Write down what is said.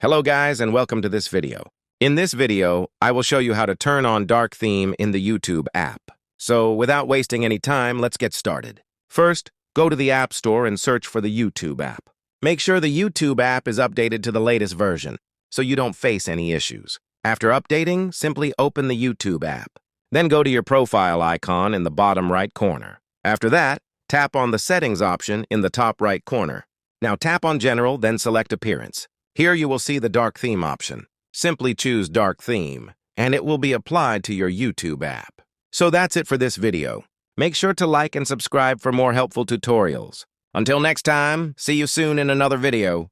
Hello guys and welcome to this video. In this video, I will show you how to turn on dark theme in the YouTube app. So without wasting any time, let's get started. First, go to the App Store and search for the YouTube app. Make sure the YouTube app is updated to the latest version so you don't face any issues. After updating, simply open the YouTube app. Then go to your profile icon in the bottom right corner. After that, tap on the Settings option in the top right corner. Now tap on General, then select Appearance. Here you will see the dark theme option. Simply choose dark theme, and it will be applied to your YouTube app. So that's it for this video. Make sure to like and subscribe for more helpful tutorials. Until next time, see you soon in another video.